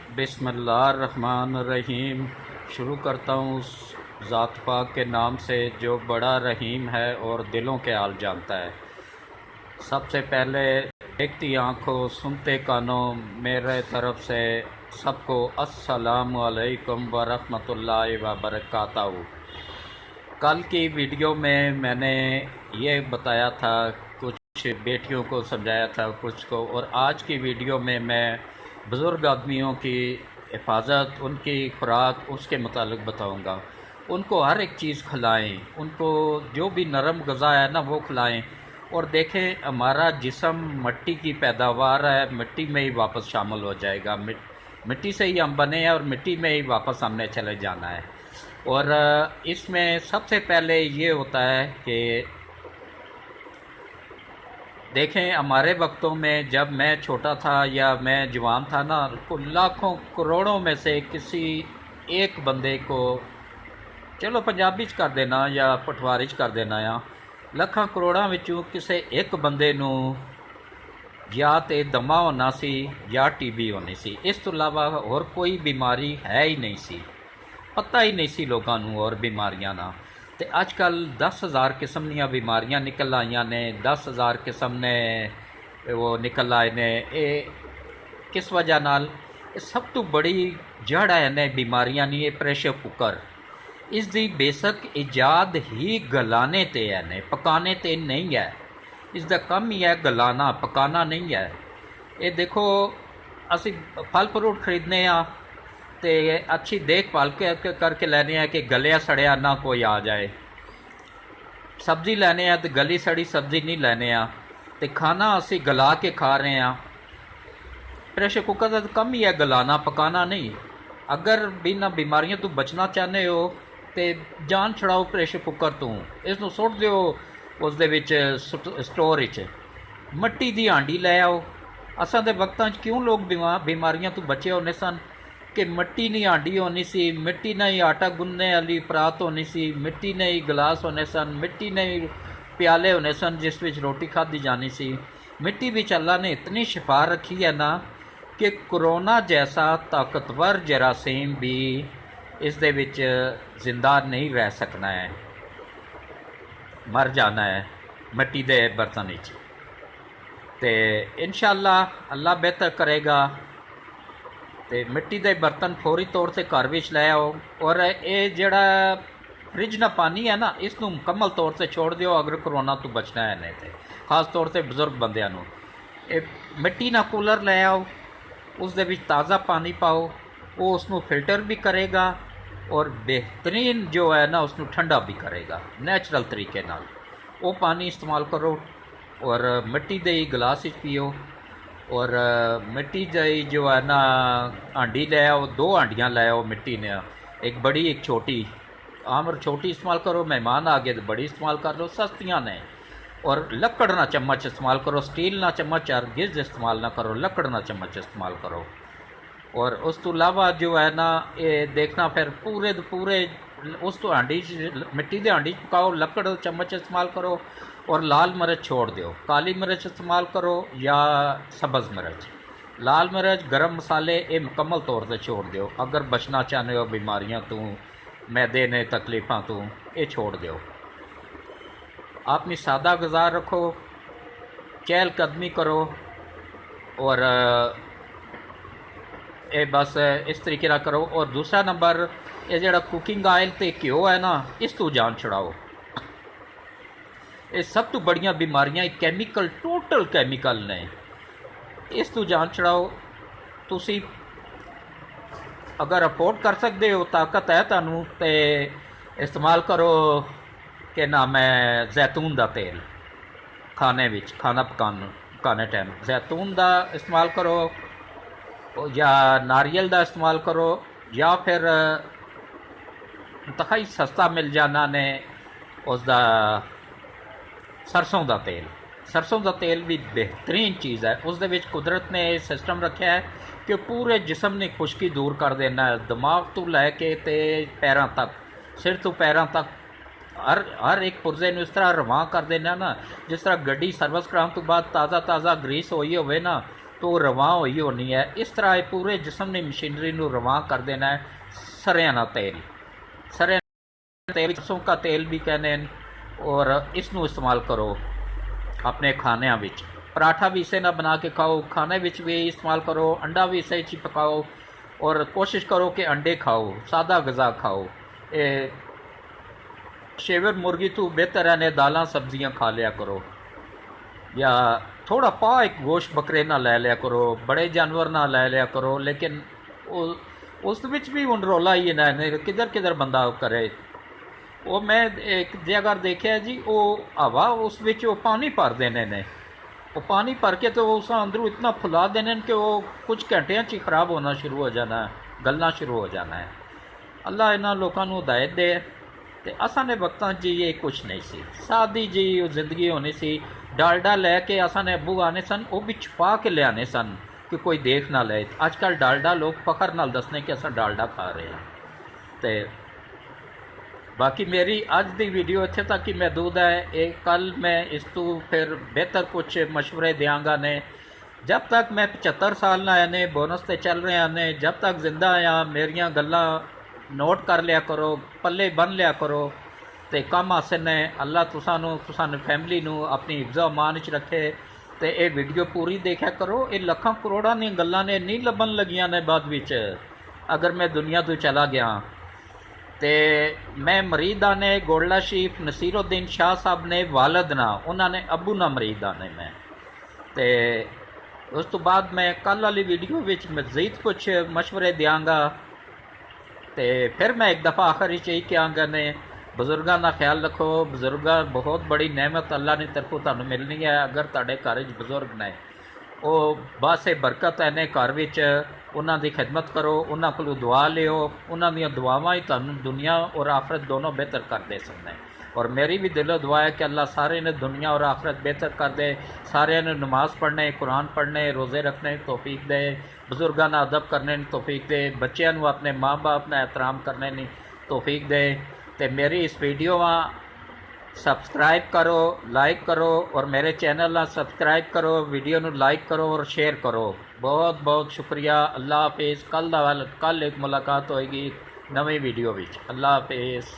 बिस्मिल्लाहिर्रहमानिर्रहीम। शुरू करता हूँ उस ज़ात पाक के नाम से जो बड़ा रहीम है और दिलों के हाल जानता है। सबसे पहले देखती आँखों सुनते कानों मेरे तरफ से सबको अस्सलामु अलैकुम व रहमतुल्लाहि व बरकातहू। कल की वीडियो में मैंने ये बताया था, कुछ बेटियों को समझाया था कुछ को, और आज की वीडियो में मैं बुज़ुर्ग आदमियों की हिफाजत, उनकी खुराक, उसके मुतालिक बताऊंगा। उनको हर एक चीज़ खिलाएं, उनको जो भी नरम ग़िज़ा है ना वो खिलाएं। और देखें हमारा जिस्म मिट्टी की पैदावार है, मिट्टी में ही वापस शामिल हो जाएगा। मिट्टी से ही हम बने हैं और मिट्टी में ही वापस हमने चले जाना है। और इसमें सबसे पहले ये होता है कि देखें हमारे वक्तों में जब मैं छोटा था या मैं जवान था ना, लाखों करोड़ों में से किसी एक बंदे को, चलो पंजाबी च कर देना या पटवारी च कर देना, या ਲੱਖਾਂ ਕਰੋੜਾਂ ਵਿੱਚੋਂ ਕਿਸੇ ਇੱਕ ਬੰਦੇ ਨੂੰ ਜਾਂ ਤੇ ਦਮਾ ਹੋਣਾ ਸੀ ਜਾਂ ਟੀਬੀ ਹੋਣੀ ਸੀ। ਇਸ ਤੋਂ ਇਲਾਵਾ ਹੋਰ ਕੋਈ ਬਿਮਾਰੀ ਹੈ ਹੀ ਨਹੀਂ ਸੀ, ਪਤਾ ਹੀ ਨਹੀਂ ਸੀ ਲੋਕਾਂ ਨੂੰ ਹੋਰ ਬਿਮਾਰੀਆਂ ਦਾ। ਤੇ ਅੱਜ ਕੱਲ੍ਹ 10,000 ਕਿਸਮ ਦੀਆਂ ਬਿਮਾਰੀਆਂ ਨਿਕਲ ਆਈਆਂ ਨੇ, 10,000 ਕਿਸਮ ਨੇ ਉਹ ਨਿਕਲ ਆਏ ਨੇ। ਇਹ ਕਿਸ ਵਜ੍ਹਾ ਨਾਲ? ਇਹ ਸਭ ਤੋਂ ਬੜੀ ਜੜ ਹੈ ਨੇ ਬਿਮਾਰੀਆਂ ਦੀ ਇਹ ਪ੍ਰੈਸ਼ਰ ਕੁੱਕਰ। ਇਸ ਦੀ ਬੇਸਿਕ ਇਜਾਦ ਹੀ ਗਲਾਣੇ 'ਤੇ ਹੈ ਨੇ, ਪਕਾਣੇ 'ਤੇ ਨਹੀਂ ਹੈ। ਇਸ ਦਾ ਕੰਮ ਹੀ ਹੈ ਗਲਾਣਾ, ਪਕਾਣਾ ਨਹੀਂ ਹੈ। ਇਹ ਦੇਖੋ ਅਸੀਂ ਫਲ ਫਰੂਟ ਖਰੀਦਨੇ ਆ ਤੇ ਅੱਛੀ ਦੇਖਭਾਲ ਕਰਕੇ ਲੈਣੇ ਆ ਕਿ ਗਲਿਆ ਸੜਿਆ ਨਾ ਕੋਈ ਆ ਜਾਏ। ਸਬਜ਼ੀ ਲੈਣੇ ਆ ਤੇ ਗਲੀ ਸੜੀ ਸਬਜ਼ੀ ਨਹੀਂ ਲੈਣੇ ਆ, ਤੇ ਖਾਣਾ ਅਸੀਂ ਗਲਾ ਕੇ ਖਾ ਰਹੇ ਆ। ਪ੍ਰੈਸ਼ਰ ਕੁੱਕਰ ਦਾ ਕੰਮ ਹੀ ਹੈ ਗਲਾਣਾ, ਪਕਾਣਾ ਨਹੀਂ। ਅਗਰ ਬਿਨਾਂ ਬਿਮਾਰੀਆਂ ਤੋਂ ਬਚਣਾ ਚਾਹੁੰਦੇ ਹੋ ਤੇ ਜਾਨ ਛੁਡਾਓ ਪ੍ਰੈਸ਼ਰ ਕੁੱਕਰ ਤੋਂ। ਇਸ ਨੂੰ ਸੁੱਟ ਦਿਓ ਉਸ ਦੇ ਵਿੱਚ ਸਟੋਰ ਵਿੱਚ। ਮਿੱਟੀ ਦੀ ਹਾਂਡੀ ਲੈ ਆਓ। ਅਸਾਂ ਦੇ ਵਕਤਾਂ 'ਚ ਕਿਉਂ ਲੋਕ ਬਿਮਾਰੀਆਂ ਤੋਂ ਬਚੇ ਹੁੰਦੇ ਸਨ ਕਿ ਮਿੱਟੀ ਦੀ ਹਾਂਡੀ ਹੋਣੀ ਸੀ, ਮਿੱਟੀ ਨਾਲ ਹੀ ਆਟਾ ਗੁੰਨਣੇ ਵਾਲੀ ਪਰਾਤ ਹੋਣੀ ਸੀ, ਮਿੱਟੀ ਨਾਲ ਹੀ ਗਲਾਸ ਹੋਣੇ ਸਨ, ਮਿੱਟੀ ਨਾਲ ਹੀ ਪਿਆਲੇ ਹੋਣੇ ਸਨ ਜਿਸ ਵਿੱਚ ਰੋਟੀ ਖਾਧੀ ਜਾਣੀ ਸੀ। ਮਿੱਟੀ ਵਿੱਚ ਅੱਲਾ ਨੇ ਇਤਨੀ ਸ਼ਿਫਾ ਰੱਖੀ ਹੈ ਨਾ ਕਿ ਕੋਰੋਨਾ ਜੈਸਾ ਤਾਕਤਵਰ ਜਰਾਸੀਮ ਵੀ ਇਸ ਦੇ ਵਿੱਚ ਜ਼ਿੰਦਾ ਨਹੀਂ ਰਹਿ ਸਕਣਾ ਹੈ, ਮਰ ਜਾਣਾ ਹੈ ਮਿੱਟੀ ਦੇ ਬਰਤਨ ਵਿੱਚ। ਤੇ ਇਨਸ਼ਾਅੱਲਾ ਅੱਲਾ ਬਿਹਤਰ ਕਰੇਗਾ। ਤੇ ਮਿੱਟੀ ਦੇ ਬਰਤਨ ਫੌਰੀ ਤੌਰ 'ਤੇ ਘਰ ਵਿੱਚ ਲੈ ਆਓ। ਔਰ ਇਹ ਜਿਹੜਾ ਫਰਿੱਜ ਦਾ ਪਾਣੀ ਹੈ ਨਾ, ਇਸ ਨੂੰ ਮੁਕੰਮਲ ਤੌਰ 'ਤੇ ਛੋੜ ਦਿਓ ਅਗਰ ਕਰੋਨਾ ਤੋਂ ਬਚਣਾ ਹੈ ਨਹੀਂ ਤੇ, ਖਾਸ ਤੌਰ 'ਤੇ ਬਜ਼ੁਰਗ ਬੰਦਿਆਂ ਨੂੰ। ਇਹ ਮਿੱਟੀ ਦਾ ਕੂਲਰ ਲੈ ਆਓ, ਉਸ ਦੇ ਵਿੱਚ ਤਾਜ਼ਾ ਪਾਣੀ ਪਾਓ, ਉਹ ਉਸ ਨੂੰ ਫਿਲਟਰ ਵੀ ਕਰੇਗਾ ਔਰ ਬਿਹਤਰੀਨ ਜੋ ਹੈ ਨਾ ਉਸ ਨੂੰ ਠੰਡਾ ਵੀ ਕਰੇਗਾ ਨੈਚੁਰਲ ਤਰੀਕੇ ਨਾਲ। ਉਹ ਪਾਣੀ ਇਸਤੇਮਾਲ ਕਰੋ ਔਰ ਮਿੱਟੀ ਦੇ ਹੀ ਗਲਾਸ ਵਿੱਚ ਪੀਓ। ਔਰ ਮਿੱਟੀ ਦੀ ਜੋ ਹੈ ਨਾ ਹਾਂਡੀ ਲੈ ਆਓ, 2 ਹਾਂਡੀਆਂ ਲੈ ਆਓ ਮਿੱਟੀ ਨੇ, ਇੱਕ ਬੜੀ ਇੱਕ ਛੋਟੀ। ਆਮ ਛੋਟੀ ਇਸਤੇਮਾਲ ਕਰੋ, ਮਹਿਮਾਨ ਆ ਗਏ ਤਾਂ ਬੜੀ ਇਸਤੇਮਾਲ ਕਰ ਲਓ, ਸਸਤੀਆਂ ਨੇ। ਔਰ ਲੱਕੜ ਨਾਲ ਚਮਚ ਇਸਤੇਮਾਲ ਕਰੋ, ਸਟੀਲ ਨਾਲ ਚਮਚ ਹਰਗਿਜ਼ ਇਸਤੇਮਾਲ ਨਾ ਕਰੋ, ਲੱਕੜ ਨਾਲ ਚਮਚ ਇਸਤੇਮਾਲ ਕਰੋ। ਔਰ ਉਸ ਤੋਂ ਇਲਾਵਾ ਜੋ ਹੈ ਨਾ ਇਹ ਦੇਖਣਾ ਫਿਰ ਪੂਰੇ ਦੇ ਪੂਰੇ ਉਸ ਤੋਂ ਹਾਂਡੀ 'ਚ, ਮਿੱਟੀ ਦੇ ਹਾਂਡੀ 'ਚ ਪਕਾਓ, ਲੱਕੜ ਦਾ ਚਮਚ ਇਸਤੇਮਾਲ ਕਰੋ। ਔਰ ਲਾਲ ਮਿਰਚ ਛੋੜ ਦਿਓ, ਕਾਲੀ ਮਿਰਚ ਇਸਤੇਮਾਲ ਕਰੋ ਜਾਂ ਸਬਜ਼ ਮਿਰਚ। ਲਾਲ ਮਿਰਚ, ਗਰਮ ਮਸਾਲੇ ਇਹ ਮੁਕੰਮਲ ਤੌਰ 'ਤੇ ਛੋੜ ਦਿਓ ਅਗਰ ਬਚਣਾ ਚਾਹੁੰਦੇ ਹੋ ਬਿਮਾਰੀਆਂ ਤੋਂ, ਮੈਦੇ ਨੇ ਤਕਲੀਫਾਂ ਤੋਂ, ਇਹ ਛੋੜ ਦਿਓ। ਆਪਣੀ ਸਾਦਾ ਗੁਜ਼ਾਰਾ ਰੱਖੋ, ਚਹਿਲ ਕਦਮੀ ਕਰੋ। ਔਰ ਇਹ ਬਸ ਇਸ ਤਰੀਕੇ ਨਾਲ ਕਰੋ। ਔਰ ਦੂਸਰਾ ਨੰਬਰ, ਇਹ ਜਿਹੜਾ ਕੁਕਿੰਗ ਆਇਲ ਅਤੇ ਘਿਓ ਹੈ ਨਾ, ਇਸ ਤੋਂ ਜਾਨ ਛੁਡਾਓ। ਇਹ ਸਭ ਤੋਂ ਬੜੀਆਂ ਬਿਮਾਰੀਆਂ ਇਹ ਕੈਮੀਕਲ, ਟੋਟਲ ਕੈਮੀਕਲ ਨੇ। ਇਸ ਤੋਂ ਜਾਨ ਛੁਡਾਓ। ਤੁਸੀਂ ਅਗਰ ਅਫੋਰਡ ਕਰ ਸਕਦੇ ਹੋ, ਤਾਕਤ ਹੈ ਤੁਹਾਨੂੰ, ਤੇ ਇਸਤੇਮਾਲ ਕਰੋ ਕਿ ਨਾਮ ਹੈ ਜ਼ੈਤੂਨ ਦਾ ਤੇਲ। ਖਾਣੇ ਵਿੱਚ ਖਾਣਾ ਪਕਾਉਣੇ ਟਾਈਮ ਜ਼ੈਤੂਨ ਦਾ ਇਸਤੇਮਾਲ ਕਰੋ ਜਾਂ ਨਾਰੀਅਲ ਦਾ ਇਸਤੇਮਾਲ ਕਰੋ, ਜਾਂ ਫਿਰ ਇੰਤਹਾਈ ਸਸਤਾ ਮਿਲ ਜਾਣਾ ਨੇ ਉਸ ਦਾ ਸਰਸੋਂ ਦਾ ਤੇਲ। ਸਰਸੋਂ ਦਾ ਤੇਲ ਵੀ ਬਿਹਤਰੀਨ ਚੀਜ਼ ਹੈ। ਉਸ ਦੇ ਵਿੱਚ ਕੁਦਰਤ ਨੇ ਇਹ ਸਿਸਟਮ ਰੱਖਿਆ ਹੈ ਕਿ ਪੂਰੇ ਜਿਸਮ ਨੇ ਖੁਸ਼ਕੀ ਦੂਰ ਕਰ ਦੇਣਾ, ਦਿਮਾਗ ਤੋਂ ਲੈ ਕੇ ਤੇ ਪੈਰਾਂ ਤੱਕ, ਸਿਰ ਤੋਂ ਪੈਰਾਂ ਤੱਕ ਹਰ ਇੱਕ ਪੁਰਜ਼ੇ ਨੂੰ ਇਸ ਤਰ੍ਹਾਂ ਰਵਾਂ ਕਰ ਦੇਣਾ ਨਾ, ਜਿਸ ਤਰ੍ਹਾਂ ਗੱਡੀ ਸਰਵਿਸ ਕਰਾਉਣ ਤੋਂ ਬਾਅਦ ਤਾਜ਼ਾ ਗਰੀਸ ਹੋਈ ਹੋਵੇ ਨਾ, تو ਰਵਾਂ ਹੋਈ ਹੋਣੀ ਹੈ। ਇਸ ਤਰ੍ਹਾਂ ਇਹ ਪੂਰੇ ਜਿਸਮ ਦੀ ਮਸ਼ੀਨਰੀ ਨੂੰ ਰਵਾਂ ਕਰ ਦੇਣਾ ਹੈ। ਸਰੋਂ ਦਾ ਤੇਲ, ਸਰੋਂ ਦਾ ਤੇਲ ਸਰਸੋਂ ਦਾ ਤੇਲ ਵੀ ਕਹਿੰਦੇ ਨੇ, ਔਰ ਇਸ ਨੂੰ ਇਸਤੇਮਾਲ ਕਰੋ ਆਪਣੇ ਖਾਣਿਆਂ ਵਿੱਚ। ਪਰਾਠਾ ਵੀ ਇਸੇ ਨਾਲ ਬਣਾ ਕੇ ਖਾਓ, ਖਾਣੇ ਵਿੱਚ ਵੀ ਇਸਤੇਮਾਲ ਕਰੋ, ਅੰਡਾ ਵੀ ਇਸੇ 'ਚ ਪਕਾਓ, ਔਰ ਕੋਸ਼ਿਸ਼ ਕਰੋ ਕਿ ਅੰਡੇ ਖਾਓ, ਸਾਦਾ ਗਜ਼ਾ ਖਾਓ। ਇਹ ਸ਼ੇਵਰ ਮੁਰਗੀ ਤੋਂ ਬਿਹਤਰ ਹੈ ਦਾਲਾਂ ਸਬਜ਼ੀਆਂ ਖਾ ਲਿਆ ਕਰੋ, ਜਾਂ ਥੋੜਾ ਪਾ ਇੱਕ ਗੋਸ਼ਤ ਬੱਕਰੇ ਨਾਲ ਲੈ ਲਿਆ ਕਰੋ, ਬੜੇ ਜਾਨਵਰ ਨਾਲ ਲੈ ਲਿਆ ਕਰੋ। ਲੇਕਿਨ ਉਸ ਵਿੱਚ ਵੀ ਹੁਣ ਰੌਲਾ ਹੀ ਨਾ ਕਿਧਰ ਬੰਦਾ ਕਰੇ। ਉਹ ਮੈਂ ਇੱਕ ਜਗ੍ਹਾ ਦੇਖਿਆ ਜੀ, ਉਹ ਹਵਾ ਉਸ ਵਿੱਚ ਉਹ ਪਾਣੀ ਭਰ ਦੇਣੇ ਨੇ, ਉਹ ਪਾਣੀ ਭਰ ਕੇ तो ਉਸ ਅੰਦਰੋਂ ਇਤਨਾ ਫੁਲਾ ਦੇਣੇ ਕਿ ਉਹ ਕੁਝ ਘੰਟਿਆਂ 'ਚ ਹੀ ਖਰਾਬ ਹੋਣਾ ਸ਼ੁਰੂ ਹੋ ਜਾਣਾ, ਗਲਣਾ ਸ਼ੁਰੂ ਹੋ ਜਾਣਾ ਹੈ। ਅੱਲਾ ਇਹਨਾਂ ਲੋਕਾਂ ਨੂੰ ਹਦਾਇਤ ਦੇ। ਤੇ ਅਸਾਂ ਨੇ ਵਕਤਾਂ 'ਚ ਇਹ ਕੁਛ ਨਹੀਂ ਸੀ, ਸਾਦੀ ਜੀ ਉਹ ਜ਼ਿੰਦਗੀ ਹੋਣੀ ਸੀ। ਡਾਲਡਾ ਲੈ ਕੇ ਅਸਾਂ ਨੇ ਅੱਬੂ ਆਨੇ ਸਨ, ਉਹ ਵੀ ਛੁਪਾ ਕੇ ਲਿਆਣੇ ਸਨ ਕਿ ਕੋਈ ਦੇਖ ਨਾ ਲਏ। ਅੱਜ ਕੱਲ੍ਹ ਡਾਲਡਾ ਲੋਕ ਫਖਰ ਨਾਲ ਦੱਸਣੇ ਕਿ ਅਸਾਂ ਡਾਲਡਾ ਖਾ ਰਹੇ ਹਾਂ। ਤੇ ਬਾਕੀ ਮੇਰੀ ਅੱਜ ਦੀ ਵੀਡੀਓ ਇੱਥੇ ਤੱਕ ਹੀ ਮਹਿਦੂਦ ਹੈ। ਇਹ ਕੱਲ ਮੈਂ ਇਸ ਤੋਂ ਫਿਰ ਬਿਹਤਰ ਕੁਛ ਮਸ਼ਵਰੇ ਦਿਆਂਗਾ ਨੇ। ਜਬ ਤੱਕ ਮੈਂ 75 ਸਾਲ ਨਾ ਆਏ ਨੇ, ਬੋਨਸ ਤੇ ਚੱਲ ਰਹੇ ਨੇ, ਜਬ ਤੱਕ ਜ਼ਿੰਦਾ ਆ ਮੇਰੀਆਂ ਗੱਲਾਂ ਨੋਟ ਕਰ ਲਿਆ ਕਰੋ, ਪੱਲੇ ਬੰਨ ਲਿਆ ਕਰੋ ਤੇ ਕੰਮ ਆਸਨ ਨੇ। ਅੱਲਾ ਤੁਸਾਨੂੰ ਫੈਮਿਲੀ ਨੂੰ ਆਪਣੀ ਹਿਫਜ਼ਾ ਅਮਾਨ ਵਿੱਚ ਰੱਖੇ। ਤੇ ਇਹ ਵੀਡੀਓ ਪੂਰੀ ਦੇਖਿਆ ਕਰੋ। ਇਹ ਲੱਖਾਂ ਕਰੋੜਾਂ ਦੀਆਂ ਗੱਲਾਂ ਨੇ, ਨਹੀਂ ਲੱਭਣ ਲੱਗੀਆਂ ਨੇ ਬਾਅਦ ਵਿੱਚ ਅਗਰ ਮੈਂ ਦੁਨੀਆ ਤੋਂ ਚਲਾ ਗਿਆ। ਤੇ ਮੈਂ ਮਰੀਦਾਂ ਨੇ ਗੋਲਡਾ ਸ਼ਰੀਫ ਨਸੀਰੁद्दीन ਸ਼ਾਹ ਸਾਹਿਬ ਨੇ ਵਾਲਦ ਨਾ, ਉਹਨਾਂ ਨੇ ਅੱਬੂ ਨਾ ਮਰੀਦਾਂ ਨੇ ਮੈਂ। ਤੇ ਉਸ ਤੋਂ ਬਾਅਦ ਮੈਂ ਕੱਲ੍ਹ ਵਾਲੀ ਵੀਡੀਓ ਵਿੱਚ ਮਜ਼ੀਦ ਕੁਛ ਮਸ਼ਵਰੇ ਦਿਆਂਗਾ। ਤੇ ਫਿਰ ਮੈਂ ਇੱਕ ਦਫਾ ਆਖਰ ਵਿੱਚ ਇਹ ਕਹਾਂਗਾ ਨੇ, ਬਜ਼ੁਰਗਾਂ ਦਾ ਖਿਆਲ ਰੱਖੋ। ਬਜ਼ੁਰਗਾਂ ਬਹੁਤ ਬੜੀ ਨਿਆਮਤ ਅੱਲਾ ਨੇ ਤਰਫੋਂ ਤੁਹਾਨੂੰ ਮਿਲਣੀ ਹੈ। ਅਗਰ ਤੁਹਾਡੇ ਘਰ ਵਿੱਚ ਬਜ਼ੁਰਗ ਨੇ, ਉਹ ਬਾਸੇ ਬਰਕਤ ਹੈ ਨੇ ਘਰ ਵਿੱਚ। ਉਹਨਾਂ ਦੀ ਖਿਦਮਤ ਕਰੋ, ਉਹਨਾਂ ਕੋਲੋਂ ਦੁਆ ਲਿਓ। ਉਹਨਾਂ ਦੀਆਂ ਦੁਆਵਾਂ ਹੀ ਤੁਹਾਨੂੰ ਦੁਨੀਆ ਔਰ ਆਖਰਤ ਦੋਨੋਂ ਬਿਹਤਰ ਕਰ ਦੇ ਸਕਦੇ। ਔਰ ਮੇਰੀ ਵੀ ਦਿਲੋਂ ਦੁਆ ਹੈ ਕਿ ਅੱਲਾ ਸਾਰੇ ਨੇ ਦੁਨੀਆ ਔਰ ਆਖਰਤ ਬਿਹਤਰ ਕਰ ਦੇ। ਸਾਰਿਆਂ ਨੂੰ ਨਮਾਜ਼ ਪੜ੍ਹਨੇ, ਕੁਰਾਨ ਪੜ੍ਹਨੇ, ਰੋਜ਼ੇ ਰੱਖਣੇ ਤੌਫੀਕ ਦੇ, ਬਜ਼ੁਰਗਾਂ ਦਾ ਅਦਬ ਕਰਨੇ ਨੂੰ ਤੌਫੀਕ ਦੇ, ਬੱਚਿਆਂ ਨੂੰ ਆਪਣੇ ਮਾਂ ਬਾਪ ਨਾਲ ਇਹਤਰਾਮ ਕਰਨੇ ਨੂੰ ਤੌਫੀਕ ਦੇ। ਤੇ ਮੇਰੀ ਇਸ ਵੀਡੀਓ ਸਬਸਕ੍ਰਾइब करो, लाइक करो, और मेरे चैनल ना सब्सक्राइब करो, वीडियो ਨੂੰ लाइक करो और शेयर करो। बहुत बहुत शुक्रिया। अल्लाह हाफिज़। कल एक मुलाकात होएगी नवी वीडियो ਵਿੱਚ। अल्लाह हाफिज़।